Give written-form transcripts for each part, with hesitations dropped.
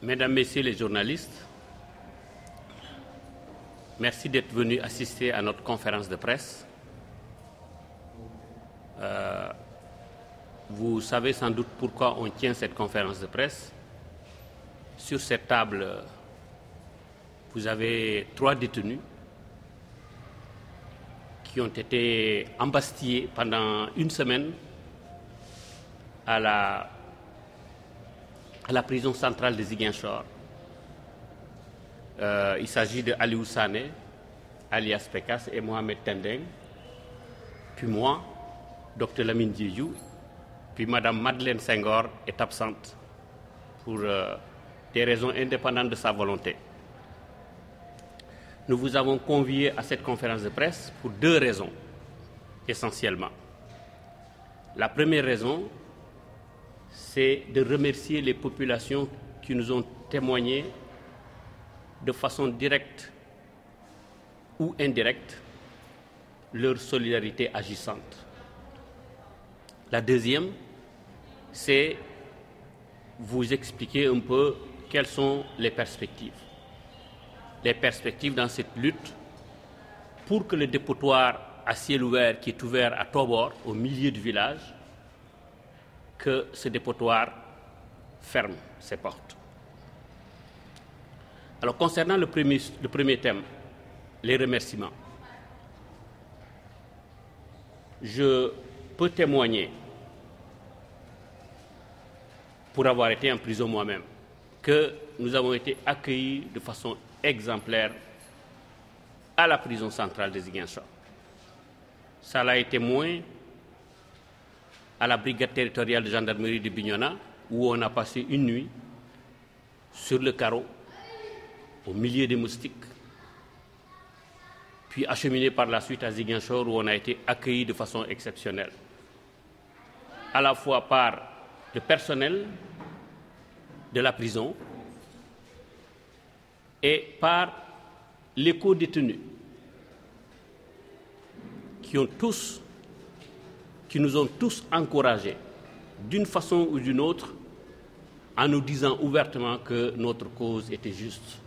Mesdames, Messieurs les journalistes, merci d'être venus assister à notre conférence de presse. Vous savez sans doute pourquoi on tient cette conférence de presse. Sur cette table, vous avez 3 détenus qui ont été embastillés pendant une semaine à la prison centrale de Ziguinchor. Il s'agit de Aliou Sané, alias Pécasse, et Mohamed Tendeng, puis moi, Dr Lamine Diédhiou, puis Madame Madeleine Senghor est absente pour des raisons indépendantes de sa volonté. Nous vous avons conviés à cette conférence de presse pour 2 raisons, essentiellement. La première raison, c'est de remercier les populations qui nous ont témoigné de façon directe ou indirecte leur solidarité agissante. La deuxième, c'est vous expliquer un peu quelles sont les perspectives. Les perspectives dans cette lutte pour que le dépotoir à ciel ouvert qui est ouvert à Tobor, au milieu du village, que ce dépotoir ferme ses portes. Alors, concernant le premier thème, les remerciements, je peux témoigner, pour avoir été en prison moi-même, que nous avons été accueillis de façon exemplaire à la prison centrale de Ziguinchor. Ça l'a été moins à la brigade territoriale de gendarmerie de Bignona, où on a passé une nuit sur le carreau, au milieu des moustiques, puis acheminé par la suite à Ziguinchor, où on a été accueillis de façon exceptionnelle, à la fois par le personnel de la prison et par les co-détenus qui nous ont tous encouragés d'une façon ou d'une autre en nous disant ouvertement que notre cause était juste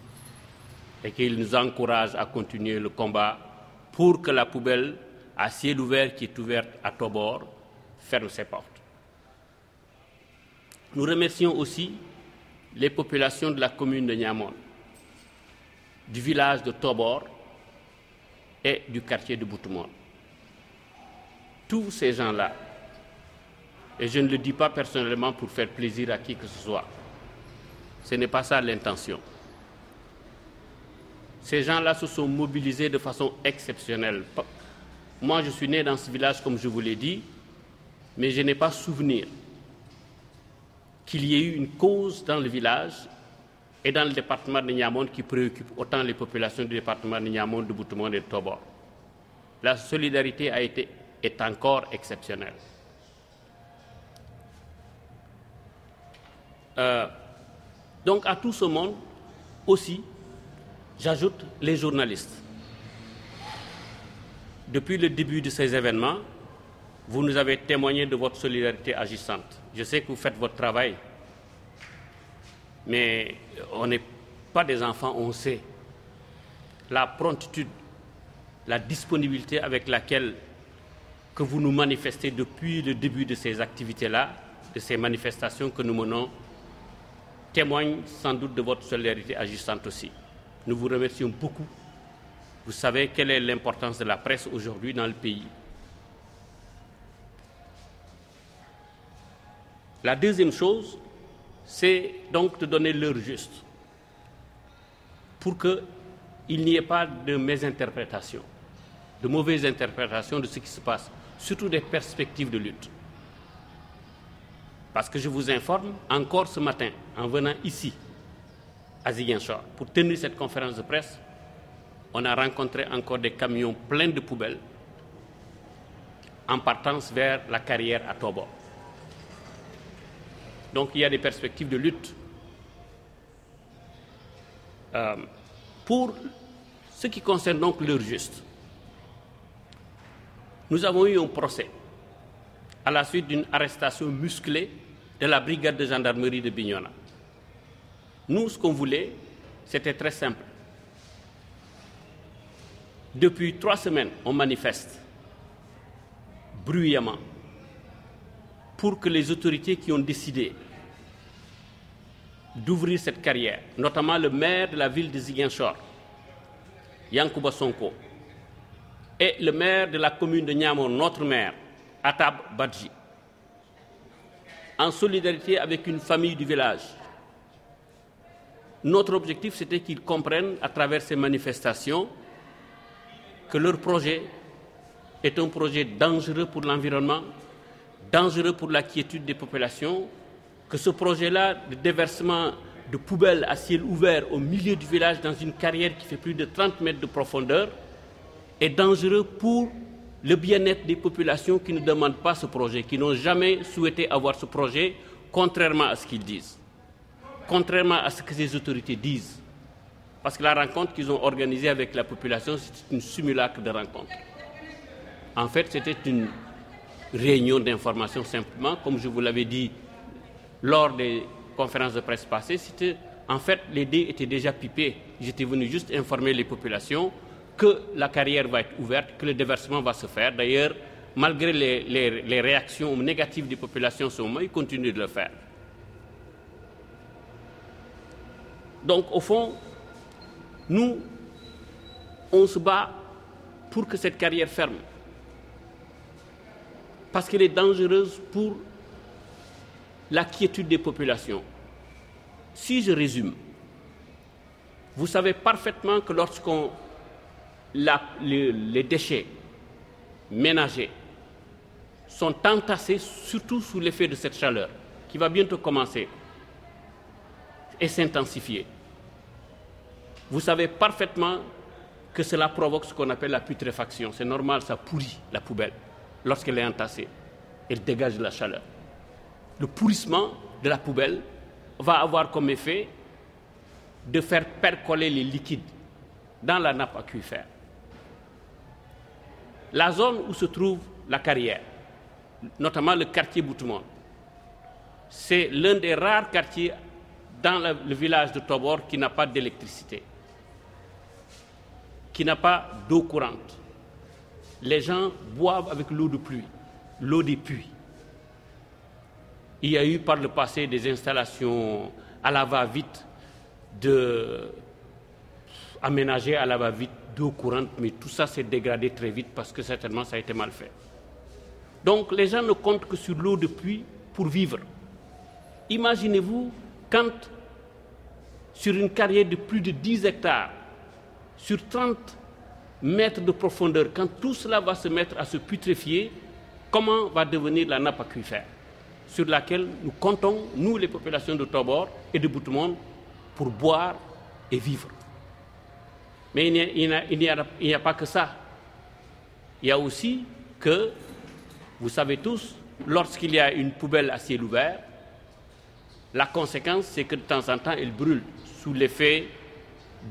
et qu'ils nous encouragent à continuer le combat pour que la poubelle à ciel ouvert qui est ouverte à Tobor ferme ses portes. Nous remercions aussi les populations de la commune de Niamone, du village de Tobor et du quartier de Boutoumone. Tous ces gens-là, et je ne le dis pas personnellement pour faire plaisir à qui que ce soit, ce n'est pas ça l'intention. Ces gens-là se sont mobilisés de façon exceptionnelle. Moi, je suis né dans ce village, comme je vous l'ai dit, mais je n'ai pas souvenir qu'il y ait eu une cause dans le village et dans le département de Niamone qui préoccupe autant les populations du département de Niamone, de Boutoumone et de Tobor. La solidarité est encore exceptionnelle. Donc à tout ce monde aussi, j'ajoute les journalistes. Depuis le début de ces événements, vous nous avez témoigné de votre solidarité agissante. Je sais que vous faites votre travail, mais on n'est pas des enfants, on sait la promptitude, la disponibilité avec laquelle que vous nous manifestez depuis le début de ces activités-là, de ces manifestations que nous menons, témoigne sans doute de votre solidarité agissante aussi. Nous vous remercions beaucoup. Vous savez quelle est l'importance de la presse aujourd'hui dans le pays. La deuxième chose, c'est donc de donner l'heure juste pour qu'il n'y ait pas de mésinterprétation, de mauvaises interprétations de ce qui se passe, surtout des perspectives de lutte. Parce que je vous informe, encore ce matin, en venant ici, à Ziguinchor, pour tenir cette conférence de presse, on a rencontré encore des camions pleins de poubelles en partance vers la carrière à Tobor. Donc il y a des perspectives de lutte. Pour ce qui concerne donc l'heure juste, nous avons eu un procès à la suite d'une arrestation musclée de la brigade de gendarmerie de Bignona. Nous, ce qu'on voulait, c'était très simple. Depuis 3 semaines, on manifeste bruyamment pour que les autorités qui ont décidé d'ouvrir cette carrière, notamment le maire de la ville de Ziguinchor, Yankouba Sonko, et le maire de la commune de Niamor, notre maire, Atab Badji, en solidarité avec une famille du village. Notre objectif, c'était qu'ils comprennent à travers ces manifestations que leur projet est un projet dangereux pour l'environnement, dangereux pour la quiétude des populations, que ce projet-là de déversement de poubelles à ciel ouvert au milieu du village dans une carrière qui fait plus de 30 mètres de profondeur est dangereux pour le bien-être des populations qui ne demandent pas ce projet, qui n'ont jamais souhaité avoir ce projet, contrairement à ce qu'ils disent, contrairement à ce que ces autorités disent. Parce que la rencontre qu'ils ont organisée avec la population, c'est une simulacre de rencontre. En fait, c'était une réunion d'information simplement, comme je vous l'avais dit lors des conférences de presse passées. En fait, les dés étaient déjà pipés. J'étais venu juste informer les populations que la carrière va être ouverte, que le déversement va se faire. D'ailleurs, malgré les réactions négatives des populations sur moi, ils continuent de le faire. Donc, au fond, nous, on se bat pour que cette carrière ferme. Parce qu'elle est dangereuse pour la quiétude des populations. Si je résume, vous savez parfaitement que lorsqu'on les déchets ménagers sont entassés, surtout sous l'effet de cette chaleur, qui va bientôt commencer et s'intensifier. Vous savez parfaitement que cela provoque ce qu'on appelle la putréfaction. C'est normal, ça pourrit la poubelle lorsqu'elle est entassée. Elle dégage de la chaleur. Le pourrissement de la poubelle va avoir comme effet de faire percoler les liquides dans la nappe aquifère. La zone où se trouve la carrière, notamment le quartier Boutemonde, c'est l'un des rares quartiers dans le village de Tobor qui n'a pas d'électricité, qui n'a pas d'eau courante. Les gens boivent avec l'eau de pluie, l'eau des puits. Il y a eu par le passé des installations à la va-vite, aménagées à la va-vite d'eau courante, mais tout ça s'est dégradé très vite parce que certainement ça a été mal fait. Donc les gens ne comptent que sur l'eau de pluie pour vivre. Imaginez-vous quand, sur une carrière de plus de 10 hectares, sur 30 mètres de profondeur, quand tout cela va se mettre à se putréfier, comment va devenir la nappe aquifère sur laquelle nous comptons, nous les populations de Tobor et de Boutemonde, pour boire et vivre. Mais il n'y a pas que ça. Il y a aussi que, vous savez tous, lorsqu'il y a une poubelle à ciel ouvert, la conséquence, c'est que de temps en temps, elle brûle sous l'effet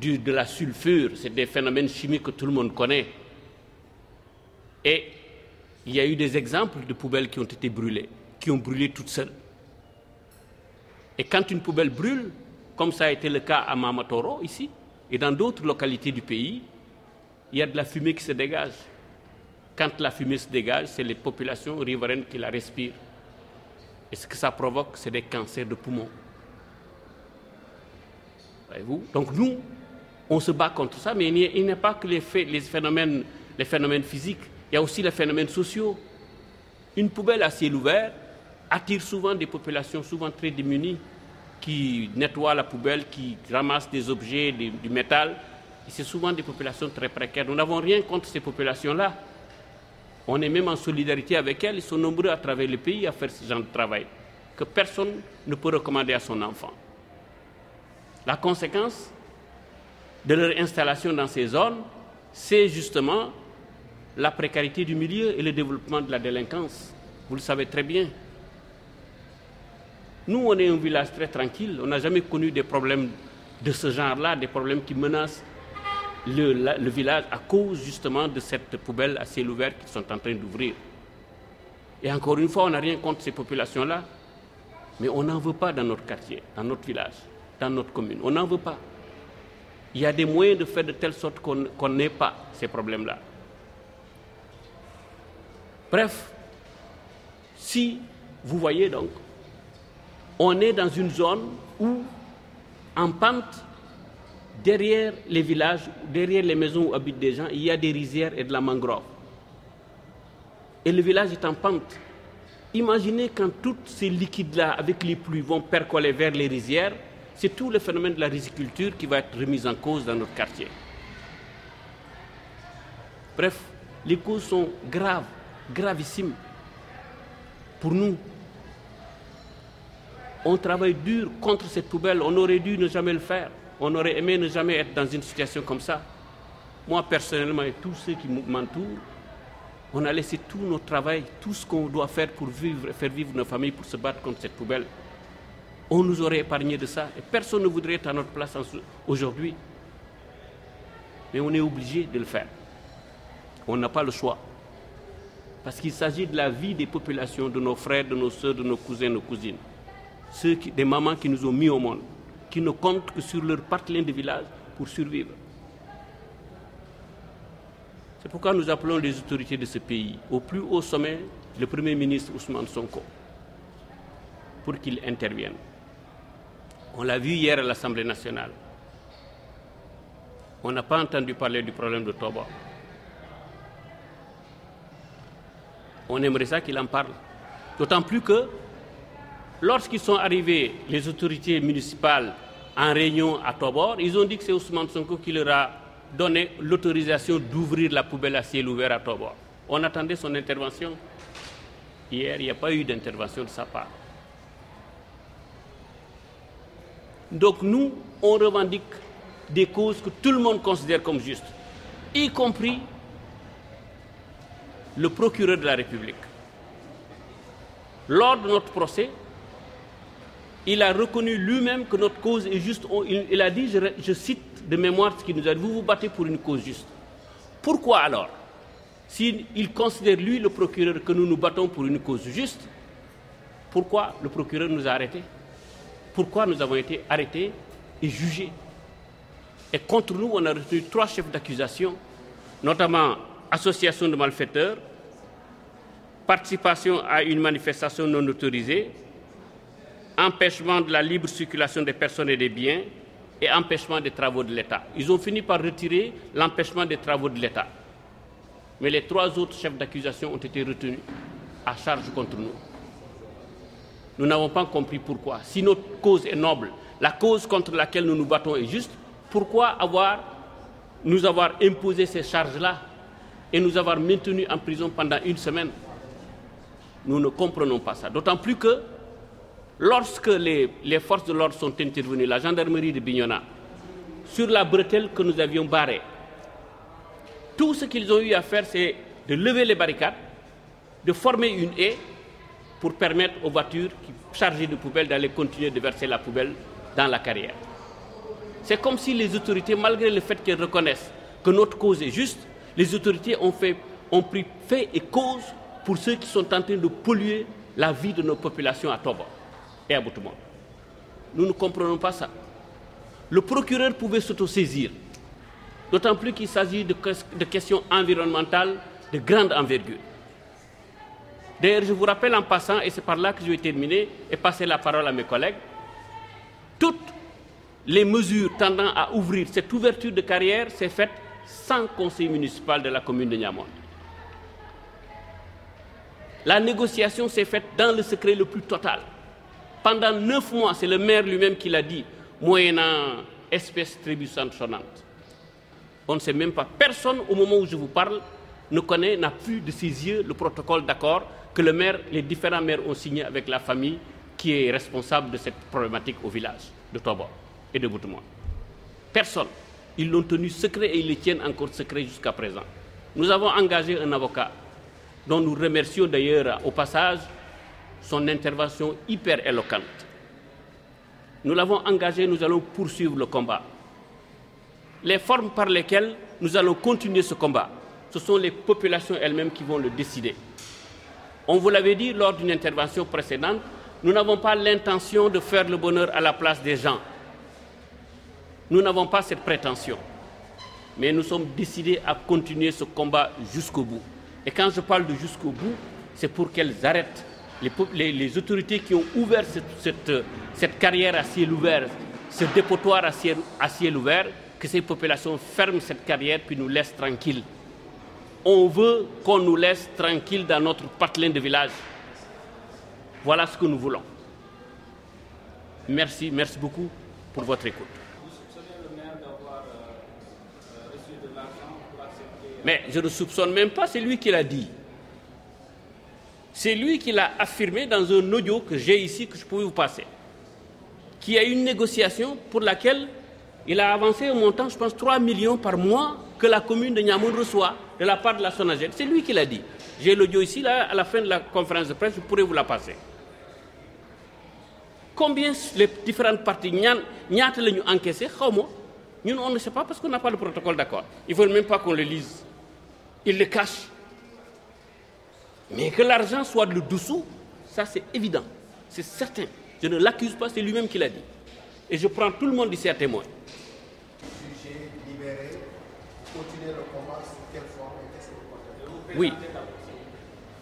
de la sulfure. C'est des phénomènes chimiques que tout le monde connaît. Et il y a eu des exemples de poubelles qui ont été brûlées, qui ont brûlé toutes seules. Et quand une poubelle brûle, comme ça a été le cas à Mamatoro, ici, et dans d'autres localités du pays, il y a de la fumée qui se dégage. Quand la fumée se dégage, c'est les populations riveraines qui la respirent. Et ce que ça provoque, c'est des cancers de poumons. Voyez-vous? Donc nous, on se bat contre ça, mais il n'y a pas que les phénomènes physiques, il y a aussi les phénomènes sociaux. Une poubelle à ciel ouvert attire souvent des populations souvent très démunies qui nettoient la poubelle, qui ramassent des objets, du métal. Et c'est souvent des populations très précaires. Nous n'avons rien contre ces populations-là. On est même en solidarité avec elles. Ils sont nombreux à travers le pays à faire ce genre de travail que personne ne peut recommander à son enfant. La conséquence de leur installation dans ces zones, c'est justement la précarité du milieu et le développement de la délinquance. Vous le savez très bien. Nous, on est un village très tranquille. On n'a jamais connu des problèmes de ce genre-là, des problèmes qui menacent le village à cause justement de cette poubelle à ciel ouvert qu'ils sont en train d'ouvrir. Et encore une fois, on n'a rien contre ces populations-là, mais on n'en veut pas dans notre quartier, dans notre village. dans notre commune. On n'en veut pas. Il y a des moyens de faire de telle sorte qu'on n'ait pas ces problèmes-là. Bref, si vous voyez donc, on est dans une zone où, en pente, derrière les villages, derrière les maisons où habitent des gens, il y a des rizières et de la mangrove. Et le village est en pente. Imaginez quand tous ces liquides-là, avec les pluies, vont percoler vers les rizières, c'est tout le phénomène de la riziculture qui va être remis en cause dans notre quartier. Bref, les causes sont graves, gravissimes. Pour nous, on travaille dur contre cette poubelle, on aurait dû ne jamais le faire. On aurait aimé ne jamais être dans une situation comme ça. Moi, personnellement, et tous ceux qui m'entourent, on a laissé tout notre travail, tout ce qu'on doit faire pour faire vivre nos familles, pour se battre contre cette poubelle. On nous aurait épargné de ça. Et personne ne voudrait être à notre place aujourd'hui. Mais on est obligé de le faire. On n'a pas le choix. Parce qu'il s'agit de la vie des populations, de nos frères, de nos sœurs, de nos cousins, nos cousines. Des mamans qui nous ont mis au monde, qui ne comptent que sur leur patelin de village pour survivre. C'est pourquoi nous appelons les autorités de ce pays, au plus haut sommet, le Premier ministre Ousmane Sonko, pour qu'il intervienne. On l'a vu hier à l'Assemblée nationale. On n'a pas entendu parler du problème de Toba. On aimerait ça qu'il en parle. D'autant plus que, lorsqu'ils sont arrivés, les autorités municipales, en réunion à Tobor, ils ont dit que c'est Ousmane Sonko qui leur a donné l'autorisation d'ouvrir la poubelle à ciel ouvert à Tobor. On attendait son intervention. Hier, il n'y a pas eu d'intervention de sa part. Donc nous, on revendique des causes que tout le monde considère comme justes, y compris le procureur de la République. Lors de notre procès, il a reconnu lui-même que notre cause est juste. Il a dit, je cite de mémoire ce qu'il nous a dit, vous vous battez pour une cause juste. Pourquoi alors, s'il considère lui, le procureur, que nous nous battons pour une cause juste, pourquoi le procureur nous a arrêtés? Pourquoi nous avons été arrêtés et jugés? Et contre nous, on a retenu 3 chefs d'accusation, notamment association de malfaiteurs, participation à une manifestation non autorisée, empêchement de la libre circulation des personnes et des biens et empêchement des travaux de l'État. Ils ont fini par retirer l'empêchement des travaux de l'État. Mais les 3 autres chefs d'accusation ont été retenus à charge contre nous. Nous n'avons pas compris pourquoi. Si notre cause est noble, la cause contre laquelle nous nous battons est juste, pourquoi nous avoir imposé ces charges-là et nous avoir maintenus en prison pendant 1 semaine? Nous ne comprenons pas ça. D'autant plus que lorsque les forces de l'ordre sont intervenues, la gendarmerie de Bignona, sur la bretelle que nous avions barrée, tout ce qu'ils ont eu à faire, c'est de lever les barricades, de former une haie pour permettre aux voitures chargées de poubelles d'aller continuer de verser la poubelle dans la carrière. C'est comme si les autorités, malgré le fait qu'elles reconnaissent que notre cause est juste, les autorités ont pris fait et cause pour ceux qui sont en train de polluer la vie de nos populations à Toba et à Boutouma. Nous ne comprenons pas ça. Le procureur pouvait s'autosaisir, d'autant plus qu'il s'agit de questions environnementales de grande envergure. D'ailleurs, je vous rappelle en passant, et c'est par là que je vais terminer et passer la parole à mes collègues, toutes les mesures tendant à ouvrir cette ouverture de carrière s'est faite sans conseil municipal de la commune de Niamey. La négociation s'est faite dans le secret le plus total. Pendant 9 mois, c'est le maire lui-même qui l'a dit, moyennant espèce trébuchante sonnante. On ne sait même pas. Personne, au moment où je vous parle, ne connaît, n'a pu de ses yeux le protocole d'accord que le maire, les différents maires ont signé avec la famille qui est responsable de cette problématique au village de Toba et de Boutouma. Personne. Ils l'ont tenu secret et ils le tiennent encore secret jusqu'à présent. Nous avons engagé un avocat dont nous remercions d'ailleurs au passage son intervention hyper éloquente. Nous l'avons engagé, nous allons poursuivre le combat. Les formes par lesquelles nous allons continuer ce combat, ce sont les populations elles-mêmes qui vont le décider. On vous l'avait dit lors d'une intervention précédente, nous n'avons pas l'intention de faire le bonheur à la place des gens. Nous n'avons pas cette prétention. Mais nous sommes décidés à continuer ce combat jusqu'au bout. Et quand je parle de jusqu'au bout, c'est pour qu'elles arrêtent. Les autorités qui ont ouvert cette carrière à ciel ouvert, ce dépotoir à ciel ouvert, que ces populations ferment cette carrière puis nous laissent tranquilles. On veut qu'on nous laisse tranquilles dans notre patelin de village. Voilà ce que nous voulons. Merci beaucoup pour votre écoute. Vous soupçonnez le maire d'avoir reçu de l'argent pour accepter... Mais je ne soupçonne même pas, c'est lui qui l'a dit. C'est lui qui l'a affirmé dans un audio que j'ai ici, que je pouvais vous passer. Qu'il y a une négociation pour laquelle il a avancé un montant, je pense, 3 millions par mois que la commune de Niamoun reçoit de la part de la SONAGED. C'est lui qui l'a dit. J'ai l'audio ici, là, à la fin de la conférence de presse, je pourrais vous la passer. Combien les différentes parties ñaata la ñu encaissé xaw ma ñun on ne sait pas parce qu'on n'a pas le protocole d'accord. Ils ne veulent même pas qu'on le lise. Ils le cachent. Mais que l'argent soit de dessous, ça c'est évident, c'est certain. Je ne l'accuse pas, c'est lui-même qui l'a dit. Et je prends tout le monde ici à témoin. Jugé, libéré, continuer le combat sur quelle forme et qu'est-ce que vous comptez? Oui.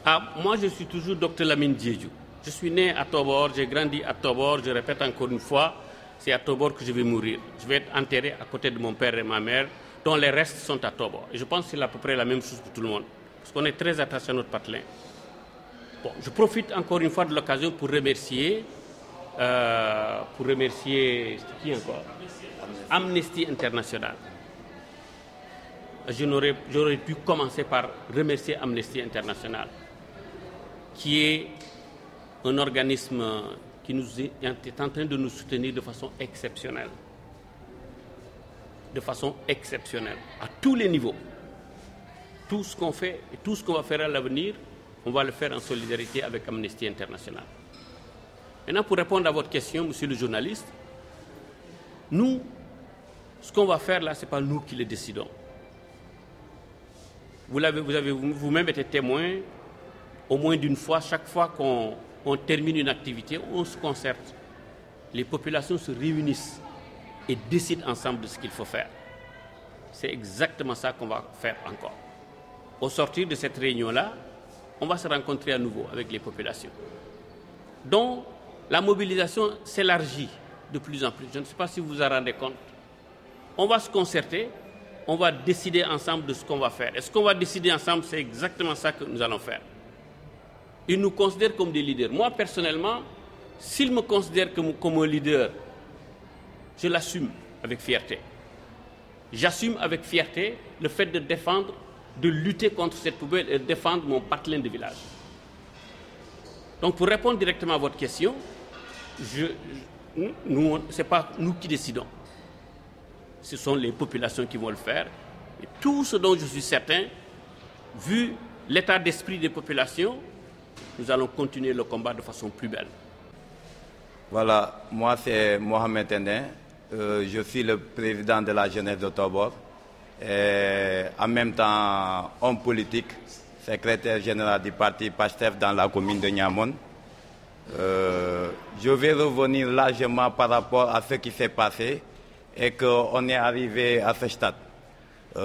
Ah, moi je suis toujours Dr Lamine Diédhiou. Je suis né à Tobor, j'ai grandi à Tobor, je répète encore une fois, c'est à Tobor que je vais mourir. Je vais être enterré à côté de mon père et ma mère, dont les restes sont à Tobor. Et je pense que c'est à peu près la même chose pour tout le monde. Parce qu'on est très attaché à notre patelin. Bon, je profite encore une fois de l'occasion pour remercier qui encore? Amnesty International. J'aurais pu commencer par remercier Amnesty International, qui est un organisme qui est en train de nous soutenir de façon exceptionnelle. De façon exceptionnelle, à tous les niveaux. Tout ce qu'on fait et tout ce qu'on va faire à l'avenir, on va le faire en solidarité avec Amnesty International. Maintenant, pour répondre à votre question, monsieur le journaliste, nous, ce qu'on va faire là, ce n'est pas nous qui le décidons. Vous avez vous-même été témoin, au moins d'une fois, chaque fois qu'on termine une activité, on se concerte. Les populations se réunissent et décident ensemble de ce qu'il faut faire. C'est exactement ça qu'on va faire encore. Au sortir de cette réunion-là, on va se rencontrer à nouveau avec les populations. Donc, la mobilisation s'élargit de plus en plus. Je ne sais pas si vous vous en rendez compte. On va se concerter, on va décider ensemble de ce qu'on va faire. Et ce qu'on va décider ensemble, c'est exactement ça que nous allons faire. Ils nous considèrent comme des leaders. Moi, personnellement, s'ils me considèrent comme un leader, je l'assume avec fierté. J'assume avec fierté le fait de défendre, de lutter contre cette poubelle et de défendre mon patelin de village. Donc, pour répondre directement à votre question, ce n'est pas nous qui décidons. Ce sont les populations qui vont le faire. Et tout ce dont je suis certain, vu l'état d'esprit des populations, nous allons continuer le combat de façon plus belle. Voilà, moi c'est Mohamed Tendin. Je suis le président de la jeunesse de Tobor. Et en même temps, homme politique, secrétaire général du parti PASTEF dans la commune de Niamoun. Je vais revenir largement par rapport à ce qui s'est passé et qu'on est arrivé à ce stade.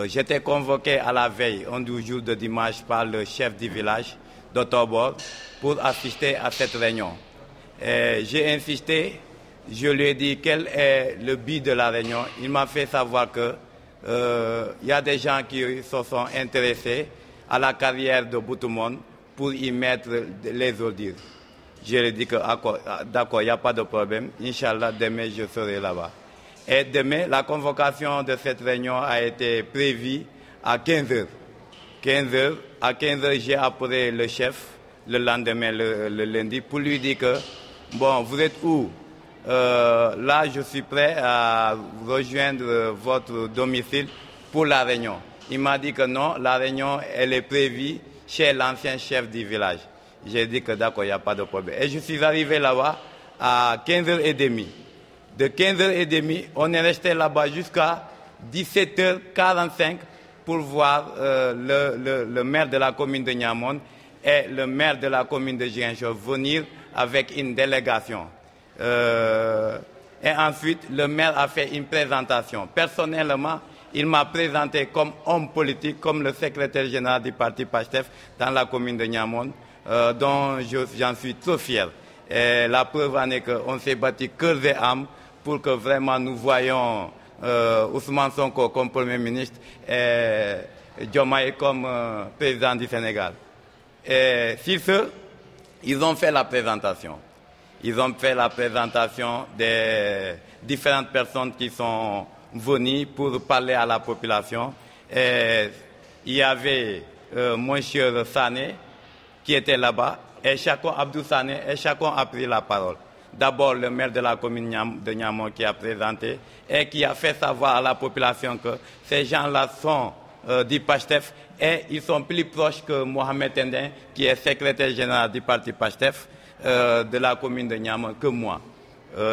J'étais convoqué à la veille, un jour de dimanche, par le chef du village de Tobor pour assister à cette réunion. J'ai insisté, je lui ai dit quel est le but de la réunion. Il m'a fait savoir que y a des gens qui se sont intéressés à la carrière de Boutoumone pour y mettre les ordures. Je lui ai dit que d'accord, il n'y a pas de problème. Inch'Allah, demain, je serai là-bas. Et demain, la convocation de cette réunion a été prévue à 15h. À 15h, j'ai appelé le chef le lendemain, le lundi, pour lui dire que, bon, vous êtes où? Là, je suis prêt à rejoindre votre domicile pour la réunion. Il m'a dit que non, la réunion, elle est prévue chez l'ancien chef du village. J'ai dit que d'accord, il n'y a pas de problème. Et je suis arrivé là-bas à 15h30. De 15h30, on est resté là-bas jusqu'à 17h45 pour voir le maire de la commune de Niamoun et le maire de la commune de Ziguinchor venir avec une délégation. Et ensuite, le maire a fait une présentation. Personnellement, il m'a présenté comme homme politique, comme le secrétaire général du parti PASTEF dans la commune de Niamone, dont j'en suis trop fier. Et la preuve en est qu'on s'est battu cœur et âme pour que vraiment nous voyions Ousmane Sonko comme Premier ministre et Diomaye comme président du Sénégal. Et sur ce, ils ont fait la présentation. Ils ont fait la présentation des différentes personnes qui sont venues pour parler à la population. Et il y avait Monsieur Sané qui était là-bas, et chacun, Abdou Sané, et chacun a pris la parole. D'abord, le maire de la commune de Niamone qui a présenté et qui a fait savoir à la population que ces gens-là sont du PASTEF et ils sont plus proches que Mohamed Tendin, qui est secrétaire général du parti PASTEF de la commune de Niamone, que moi.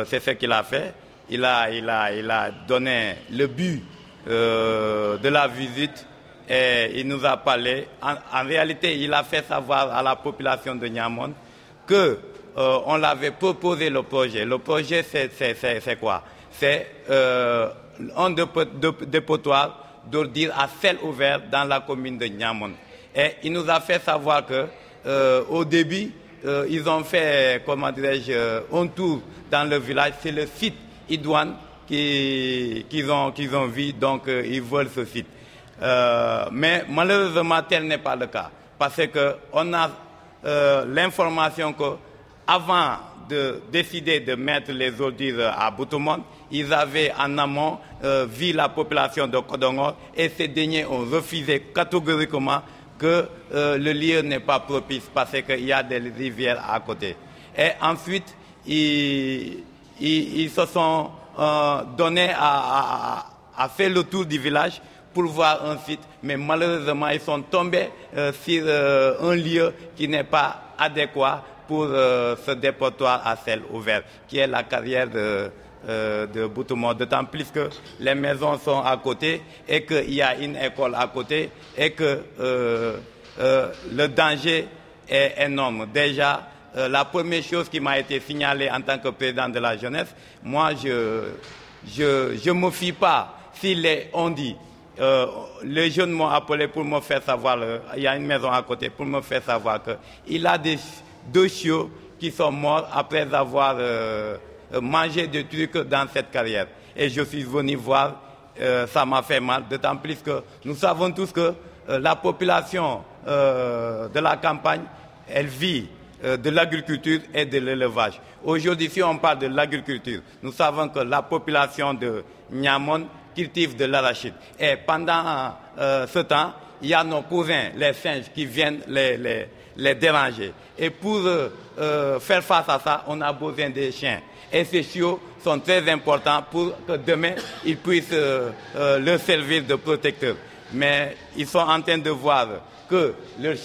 C'est ce qu'il a fait. Il a donné le but de la visite et il nous a parlé. En réalité, il a fait savoir à la population de Niamone que on l'avait proposé le projet. Le projet, c'est quoi? C'est un dépotoir d'ordures à ciel ouvert dans la commune de Niamone. Et il nous a fait savoir que au début, ils ont fait, comment dirais-je, un tour dans le village. C'est le site Idouane qu'ils ont vu, donc ils veulent ce site. Mais malheureusement, tel n'est pas le cas. Parce qu'on a l'information qu'avant de décider de mettre les ordures à Boutoumont, ils avaient en amont vu la population de Kodongor et ces derniers ont refusé catégoriquement que le lieu n'est pas propice parce qu'il y a des rivières à côté. Et ensuite, ils se sont donnés à faire le tour du village pour voir un site, mais malheureusement, ils sont tombés sur un lieu qui n'est pas adéquat pour ce dépotoir à ciel ouvert, qui est la carrière de Boutoumont, d'autant plus que les maisons sont à côté et qu'il y a une école à côté et que le danger est énorme. Déjà, la première chose qui m'a été signalée en tant que président de la jeunesse, moi je me fie pas si on dit. Les jeunes m'ont appelé pour me faire savoir, il y a une maison à côté, pour me faire savoir qu'il a deux chiots qui sont morts après avoir mangé des trucs dans cette carrière. Et je suis venu voir, ça m'a fait mal, d'autant plus que nous savons tous que la population de la campagne, elle vit de l'agriculture et de l'élevage. Aujourd'hui, si on parle de l'agriculture, nous savons que la population de Niamone cultive de l'arachide. Et pendant ce temps, il y a nos cousins, les singes, qui viennent les déranger. Et pour faire face à ça, on a besoin des chiens. Et ces chiots sont très importants pour que demain, ils puissent leur servir de protecteurs. Mais ils sont en train de voir que leurs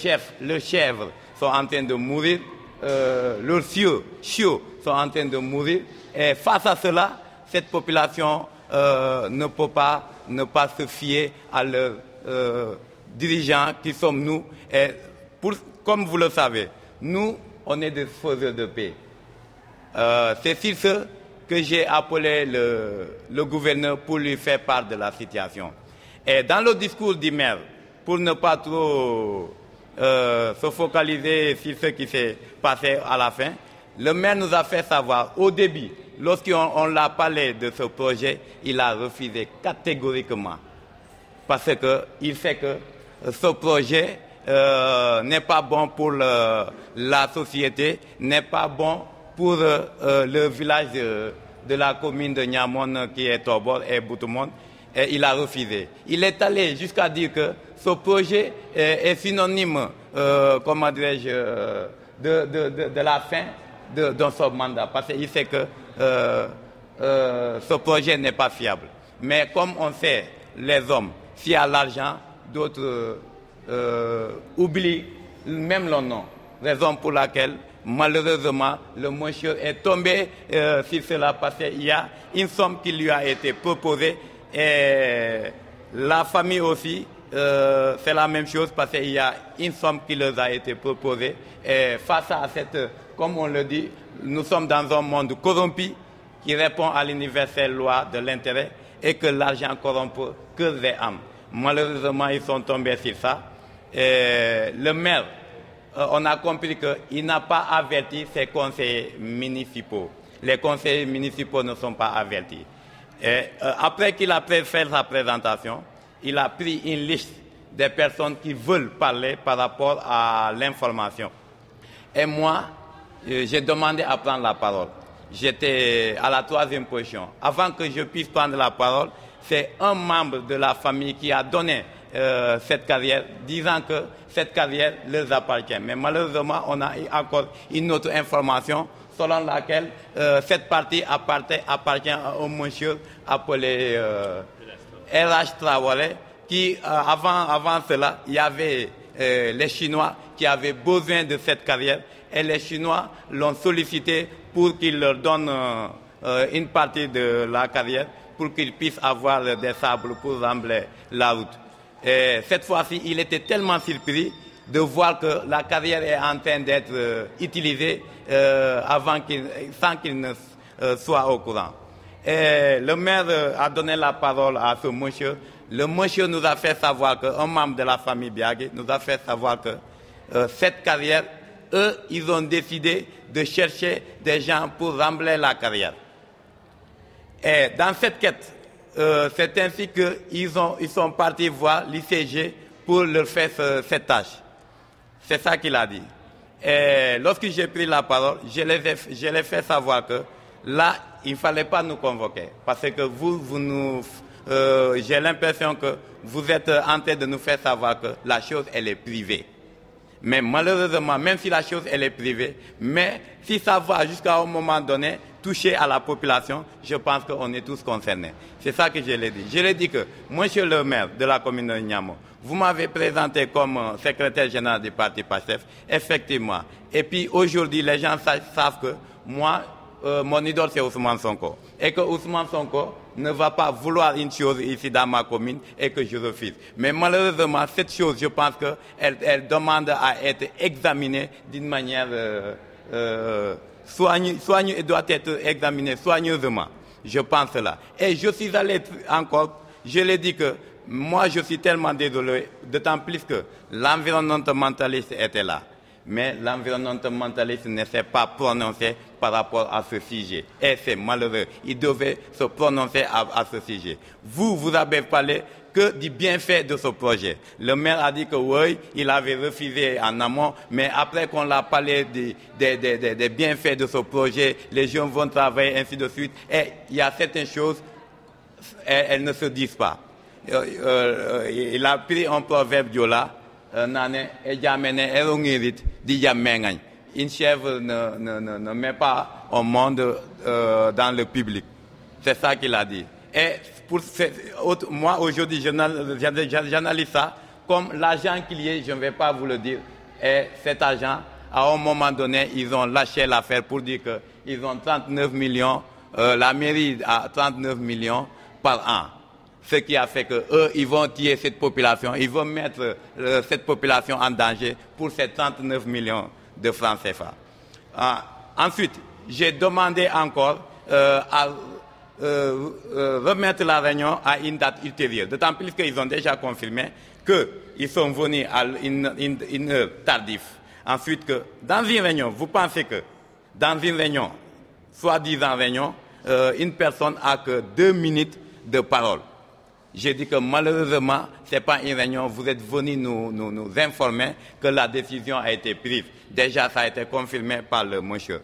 chèvres sont en train de mourir, leurs chiots sont en train de mourir. Et face à cela, cette population ne peut pas ne pas se fier à leurs dirigeants qui sommes nous. Et comme vous le savez, nous, on est des faiseurs de paix. C'est sur ce que j'ai appelé le gouverneur pour lui faire part de la situation. Et dans le discours du maire, pour ne pas trop se focaliser sur ce qui s'est passé à la fin, le maire nous a fait savoir au début, lorsqu'on l'a parlé de ce projet, il a refusé catégoriquement. Parce qu'il sait que ce projet n'est pas bon pour la société, n'est pas bon pour le village de la commune de Niamone qui est Tobor et Boutoumont. Et il a refusé. Il est allé jusqu'à dire que ce projet est synonyme, comment dirais-je, de la fin de son mandat. Parce qu'il sait que ce projet n'est pas fiable. Mais comme on sait, les hommes, s'il y a l'argent, d'autres oublient même leur nom. Raison pour laquelle, malheureusement, le monsieur est tombé sur cela parce qu'il y a une somme qui lui a été proposée. Et la famille aussi, c'est la même chose parce qu'il y a une somme qui leur a été proposée. Et face à cette, comme on le dit, nous sommes dans un monde corrompu qui répond à l'universelle loi de l'intérêt et que l'argent corrompt que les âmes. Malheureusement, ils sont tombés sur ça. Et le maire, on a compris qu'il n'a pas averti ses conseillers municipaux. Les conseillers municipaux ne sont pas avertis. Et, après qu'il a fait sa présentation, il a pris une liste des personnes qui veulent parler par rapport à l'information. Et moi, j'ai demandé à prendre la parole. J'étais à la 3e position. Avant que je puisse prendre la parole, c'est un membre de la famille qui a donné cette carrière, disant que cette carrière leur appartient. Mais malheureusement, on a encore une autre information selon laquelle cette partie appartient à un monsieur appelé R.H. Traoré, qui avant cela, il y avait les Chinois qui avaient besoin de cette carrière et les Chinois l'ont sollicité pour qu'il leur donne une partie de la carrière pour qu'ils puissent avoir des sables pour remblayer la route. Et cette fois-ci, il était tellement surpris de voir que la carrière est en train d'être utilisée sans qu'il ne soit au courant. Et le maire a donné la parole à ce monsieur. Le monsieur nous a fait savoir qu'un membre de la famille Biagui nous a fait savoir que cette carrière, eux, ils ont décidé de chercher des gens pour remblayer la carrière. Et dans cette quête, c'est ainsi qu'ils sont partis voir l'ICG pour leur faire cette tâche. C'est ça qu'il a dit. Et lorsque j'ai pris la parole, je l'ai fait savoir que là, il ne fallait pas nous convoquer. Parce que j'ai l'impression que vous êtes en train de nous faire savoir que la chose, elle est privée. Mais malheureusement, même si la chose, elle est privée, mais si ça va jusqu'à un moment donné, toucher à la population, je pense qu'on est tous concernés. C'est ça que je l'ai dit. Je l'ai dit que, monsieur le maire de la commune de Niamo, vous m'avez présenté comme secrétaire général du parti PASTEF, effectivement. Et puis aujourd'hui, les gens savent que moi, mon idole, c'est Ousmane Sonko. Et que Ousmane Sonko ne va pas vouloir une chose ici dans ma commune et que je refuse. Mais malheureusement, cette chose, je pense qu'elle demande à être examinée d'une manière soigneuse et doit être examinée soigneusement. Je pense cela. Et je suis allé encore, je l'ai dit que moi, je suis tellement désolé, d'autant plus que l'environnementaliste était là. Mais l'environnementaliste ne s'est pas prononcé par rapport à ce sujet. Et c'est malheureux. Il devait se prononcer à ce sujet. Vous avez parlé que du bienfait de ce projet. Le maire a dit que oui, il avait refusé en amont, mais après qu'on l'a parlé des bienfaits de ce projet, les gens vont travailler, ainsi de suite. Et il y a certaines choses, elles ne se disent pas. Il a pris un proverbe Diola. Une chèvre ne met pas au monde dans le public. C'est ça qu'il a dit. Et moi, aujourd'hui, j'analyse ça comme l'argent qu'il y a, je ne vais pas vous le dire. Et cet argent, à un moment donné, ils ont lâché l'affaire pour dire qu'ils ont 39 millions, la mairie a 39 millions par an. Ce qui a fait qu'eux, ils vont tuer cette population, ils vont mettre cette population en danger pour ces 39 millions de francs CFA. Ensuite, j'ai demandé encore à remettre la réunion à une date ultérieure, d'autant plus qu'ils ont déjà confirmé qu'ils sont venus à une heure tardive. Ensuite, que dans une réunion, vous pensez que dans une réunion, soi-disant réunion, une personne n'a que 2 minutes de parole. J'ai dit que malheureusement, ce n'est pas une réunion, vous êtes venus nous informer que la décision a été prise. Déjà, ça a été confirmé par le monsieur.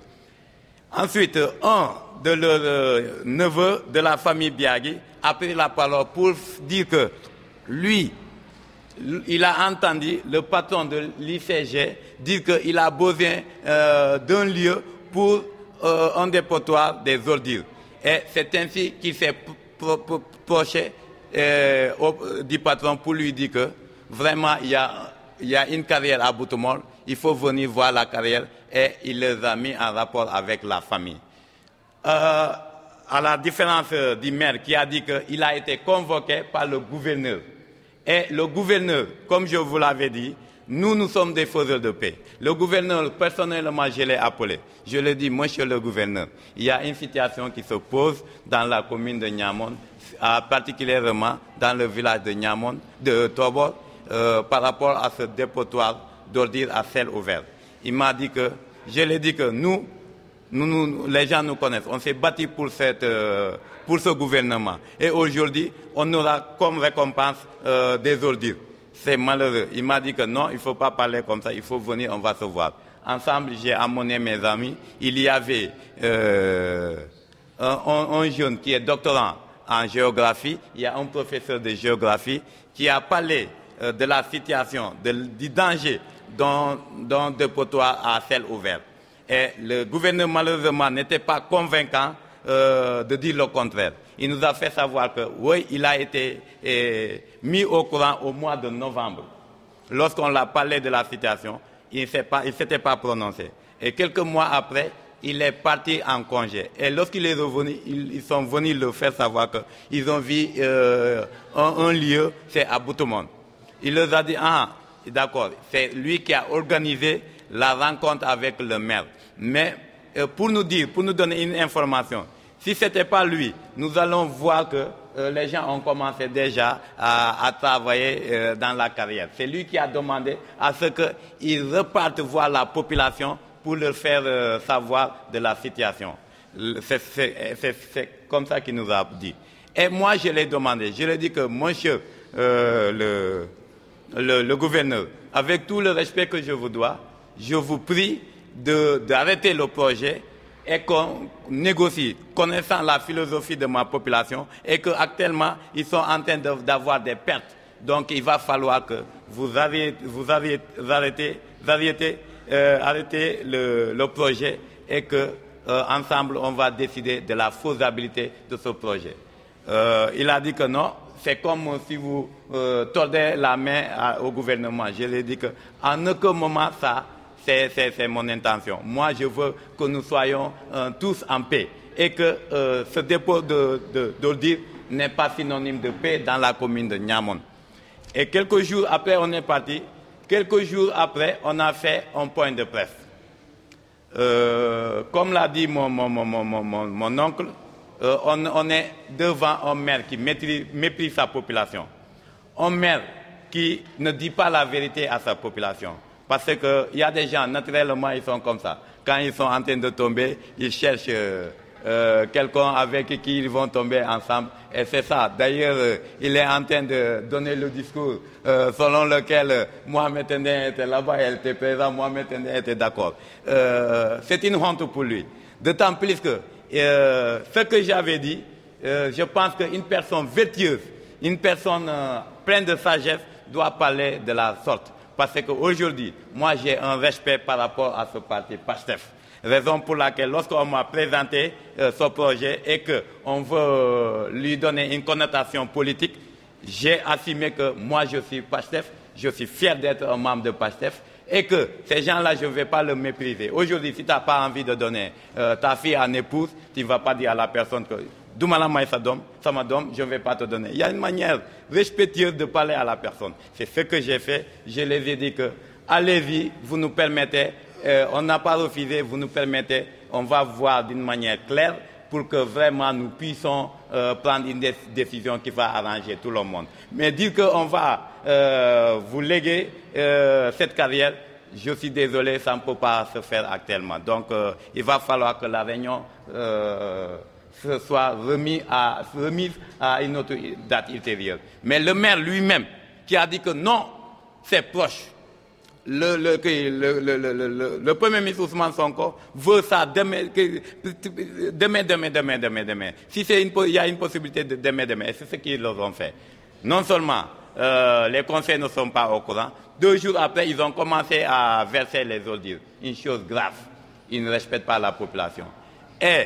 Ensuite, un de leurs neveux de la famille Biagui a pris la parole pour dire que lui, il a entendu le patron de l'ICG dire qu'il a besoin d'un lieu pour un dépotoir des ordures. Et c'est ainsi qu'il s'est proché du patron pour lui dire que vraiment il y a une carrière à Boutomol, il faut venir voir la carrière et il les a mis en rapport avec la famille. À la différence du maire qui a dit qu'il a été convoqué par le gouverneur. Et le gouverneur, comme je vous l'avais dit, Nous sommes des faiseurs de paix. Le gouverneur, personnellement, je l'ai appelé. Je lui ai dit, monsieur le gouverneur, il y a une situation qui se pose dans la commune de Niamon, particulièrement dans le village de Niamon, de Tobor, par rapport à ce dépotoir d'ordures à ciel ouvert. Il m'a dit que, je lui ai dit que nous, les gens nous connaissent. On s'est battu pour ce gouvernement. Et aujourd'hui, on aura comme récompense des ordures. C'est malheureux. Il m'a dit que non, il ne faut pas parler comme ça, il faut venir, on va se voir. Ensemble, j'ai amené mes amis. Il y avait un jeune qui est doctorant en géographie. Il y a un professeur de géographie qui a parlé de la situation, du danger d'un dépotoir à ciel ouvert. Et le gouvernement, malheureusement, n'était pas convaincant de dire le contraire. Il nous a fait savoir que, oui, il a été mis au courant au mois de novembre. Lorsqu'on l'a parlé de la situation, il ne s'était pas prononcé. Et quelques mois après, il est parti en congé. Et lorsqu'il est revenu, ils sont venus le faire savoir qu'ils ont vu un lieu, c'est à Boutoumon. Il leur a dit, ah, d'accord, c'est lui qui a organisé la rencontre avec le maire. Mais pour nous donner une information, si ce n'était pas lui, nous allons voir que les gens ont commencé déjà à travailler dans la carrière. C'est lui qui a demandé à ce qu'ils repartent voir la population pour leur faire savoir de la situation. C'est comme ça qu'il nous a dit. Et moi, je l'ai demandé. Je lui ai dit que, monsieur le gouverneur, avec tout le respect que je vous dois, je vous prie d'arrêter le projet et qu'on négocie, connaissant la philosophie de ma population, et qu'actuellement, ils sont en train d'avoir des pertes. Donc, il va falloir que vous arrêtez le projet et que ensemble, on va décider de la faisabilité de ce projet. Il a dit que non. C'est comme si vous tordez la main au gouvernement. Je lui ai dit qu'en aucun moment, ça, c'est mon intention. Moi, je veux que nous soyons tous en paix et que ce dépôt d'ordures n'est pas synonyme de paix dans la commune de Niamon. Et quelques jours après, on est parti. Quelques jours après, on a fait un point de presse. Comme l'a dit mon oncle, on est devant un maire qui méprise sa population. Un maire qui ne dit pas la vérité à sa population. Parce qu'il y a des gens, naturellement, ils sont comme ça. Quand ils sont en train de tomber, ils cherchent quelqu'un avec qui ils vont tomber ensemble. Et c'est ça. D'ailleurs, il est en train de donner le discours selon lequel Mohamed Ndé était là-bas, elle était présent, Mohamed Ndé était d'accord. C'est une honte pour lui. D'autant plus que ce que j'avais dit, je pense qu'une personne vertueuse, une personne pleine de sagesse doit parler de la sorte. Parce qu'aujourd'hui, moi j'ai un respect par rapport à ce parti PASTEF. Raison pour laquelle lorsqu'on m'a présenté ce projet et qu'on veut lui donner une connotation politique, j'ai assumé que moi je suis PASTEF, je suis fier d'être un membre de PASTEF et que ces gens-là, je ne vais pas le mépriser. Aujourd'hui, si tu n'as pas envie de donner ta fille en épouse, tu ne vas pas dire à la personne que Doumala Maïsadom, Samadom, je ne vais pas te donner. Il y a une manière respectueuse de parler à la personne. C'est ce que j'ai fait. Je les ai dit que, allez-y, vous nous permettez, on n'a pas refusé, vous nous permettez, on va voir d'une manière claire pour que vraiment nous puissions prendre une décision qui va arranger tout le monde. Mais dire qu'on va vous léguer cette carrière, je suis désolé, ça ne peut pas se faire actuellement. Donc, il va falloir que la réunion soit remise à une autre date ultérieure. Mais le maire lui-même, qui a dit que non, c'est proche. Le premier ministre Ousmane Sonko veut ça demain. Si il y a une possibilité de demain, c'est ce qu'ils ont fait. Non seulement les conseils ne sont pas au courant, 2 jours après, ils ont commencé à verser les ordures. Une chose grave. Ils ne respectent pas la population. Et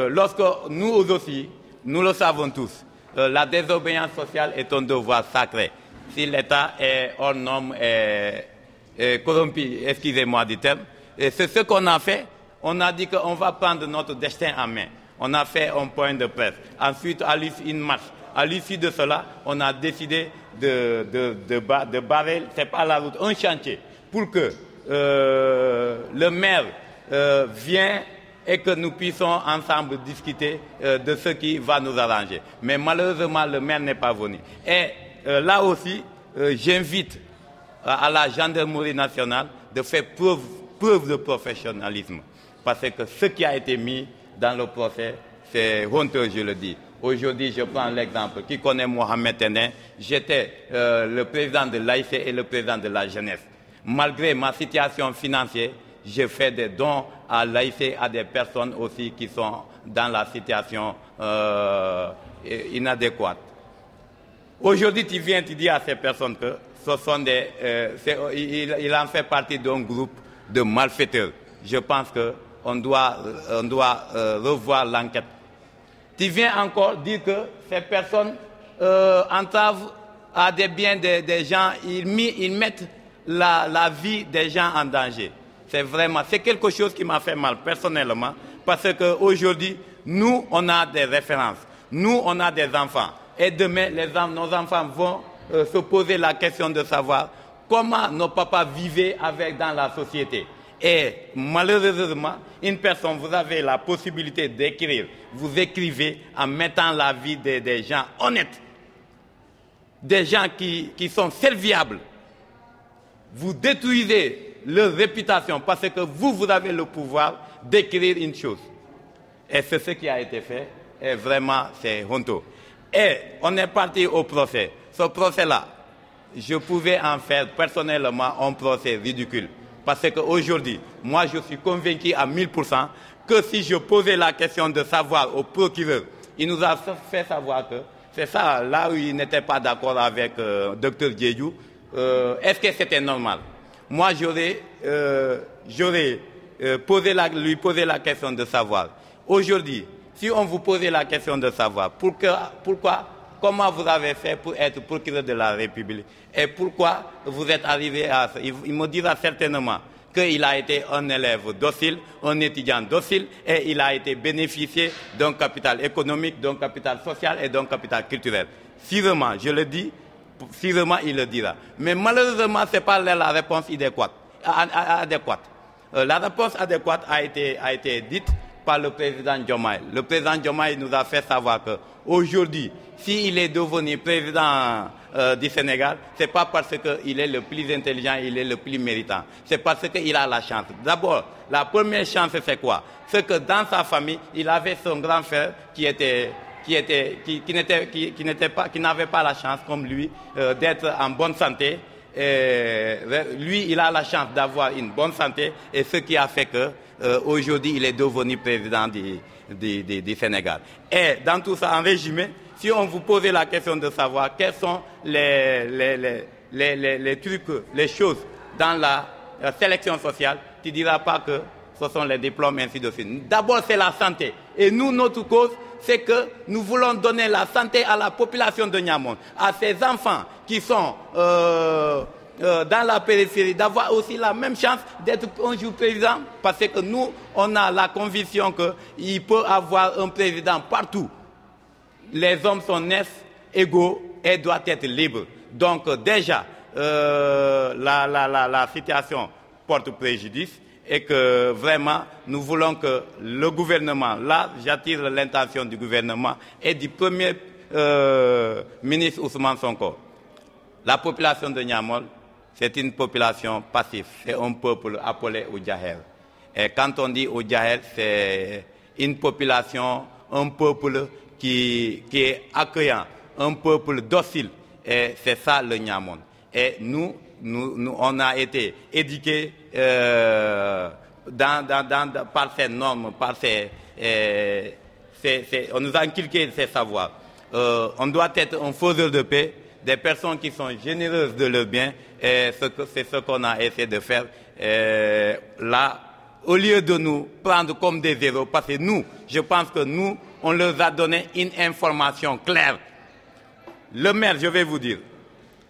lorsque nous aussi, nous le savons tous, la désobéissance sociale est un devoir sacré. Si l'État est hors norme et corrompu, excusez-moi du terme, et c'est ce qu'on a fait. On a dit qu'on va prendre notre destin en main. On a fait un point de presse. Ensuite, à l'issue, une marche. À l'issue de cela, on a décidé de barrer, c'est pas la route, un chantier pour que le maire vienne et que nous puissions ensemble discuter de ce qui va nous arranger. Mais malheureusement, le maire n'est pas venu. Et là aussi, j'invite à la gendarmerie nationale de faire preuve de professionnalisme. Parce que ce qui a été mis dans le procès, c'est honteux, je le dis. Aujourd'hui, je prends l'exemple. Qui connaît Mohamed Tenin? J'étais le président de l'AIC et le président de la jeunesse. Malgré ma situation financière, je fais des dons à l'AIC, à des personnes aussi qui sont dans la situation inadéquate. Aujourd'hui, tu viens, tu dis à ces personnes que ce sont il en fait partie d'un groupe de malfaiteurs. Je pense qu'on doit revoir l'enquête. Tu viens encore dire que ces personnes entravent à des biens des gens, ils mettent la vie des gens en danger. C'est quelque chose qui m'a fait mal personnellement, parce qu'aujourd'hui, nous, on a des références, nous, on a des enfants. Et demain, nos enfants vont se poser la question de savoir comment nos papas vivaient dans la société. Et malheureusement, une personne, vous avez la possibilité d'écrire, vous écrivez en mettant la vie des gens honnêtes, des gens qui sont serviables. Vous détruisez leur réputation parce que vous avez le pouvoir d'écrire une chose. Et c'est ce qui a été fait. Et vraiment, c'est honteux. Et on est parti au procès. Ce procès-là, je pouvais en faire personnellement un procès ridicule. Parce qu'aujourd'hui, moi je suis convaincu à 1000% que si je posais la question de savoir au procureur, il nous a fait savoir que c'est ça, là où il n'était pas d'accord avec Dr Diédhiou, est-ce que c'était normal? Moi j'aurais lui posé la question de savoir. Aujourd'hui, si on vous posait la question de savoir pourquoi, comment vous avez fait pour être procureur de la République et pourquoi vous êtes arrivé à ça, il me dira certainement qu'il a été un élève docile, un étudiant docile et il a été bénéficié d'un capital économique, d'un capital social et d'un capital culturel. Sûrement, je le dis, sûrement il le dira. Mais malheureusement, ce n'est pas la réponse adéquate. La réponse adéquate a été dite par le président Diomaye. Le président Diomaye nous a fait savoir qu'aujourd'hui, s'il est devenu président du Sénégal, ce n'est pas parce qu'il est le plus intelligent, il est le plus méritant. C'est parce qu'il a la chance. D'abord, la première chance, c'est quoi? C'est que dans sa famille, il avait son grand frère qui n'avait pas la chance, comme lui, d'être en bonne santé. Lui, il a la chance d'avoir une bonne santé et ce qui a fait qu'aujourd'hui, il est devenu président du Sénégal. Et dans tout ça, en résumé, si on vous posait la question de savoir quels sont les trucs, les choses dans la sélection sociale, tu ne diras pas que ce sont les diplômes, ainsi de suite. D'abord, c'est la santé. Et nous, notre cause, c'est que nous voulons donner la santé à la population de Niamone, à ces enfants qui sont dans la périphérie, d'avoir aussi la même chance d'être un jour président, parce que nous, on a la conviction qu'il peut y avoir un président partout. Les hommes sont nés égaux et doivent être libres. Donc déjà, la situation porte préjudice et que vraiment, nous voulons que le gouvernement, là, j'attire l'intention du gouvernement et du premier ministre Ousmane Sonko. La population de Niamone, c'est une population passive, c'est un peuple appelé Oudjahel. Et quand on dit Oudjahel, c'est une population, un peuple qui est accueillant, un peuple docile. Et c'est ça le Niamone. Et nous, on a été éduqués par ces normes, on nous a inculqué ces savoirs. On doit être un faiseur de paix, des personnes qui sont généreuses de leurs biens, et c'est ce qu'on a essayé de faire. Là, au lieu de nous prendre comme des héros, parce que nous, je pense que nous, on leur a donné une information claire. Le maire, je vais vous dire,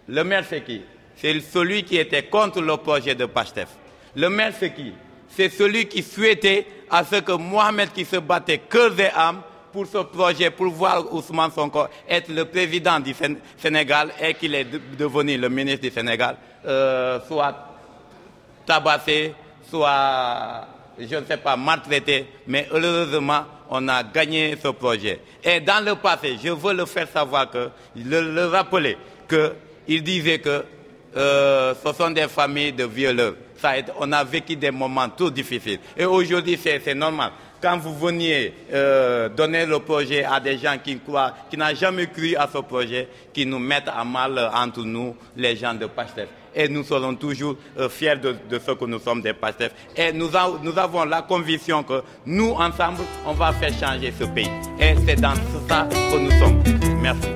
le maire c'est qui? C'est celui qui était contre le projet de Pastef. Le maire c'est qui? C'est celui qui souhaitait à ce que Mohamed qui se battait cœur et âme pour ce projet, pour voir Ousmane Sonko être le président du Sénégal et qu'il est devenu le ministre du Sénégal, soit tabassé, soit, je ne sais pas, maltraité, mais heureusement, on a gagné ce projet. Et dans le passé, je veux le faire savoir, le rappeler, qu'il disait que ce sont des familles de violeurs. On a vécu des moments trop difficiles. Et aujourd'hui, c'est normal. Quand vous veniez donner le projet à des gens qui n'ont jamais cru à ce projet, qui nous mettent à mal entre nous, les gens de PASTEF. Et nous serons toujours fiers de ce que nous sommes des PASTEF. Et nous avons la conviction que nous, ensemble, on va faire changer ce pays. Et c'est dans ça que nous sommes. Merci.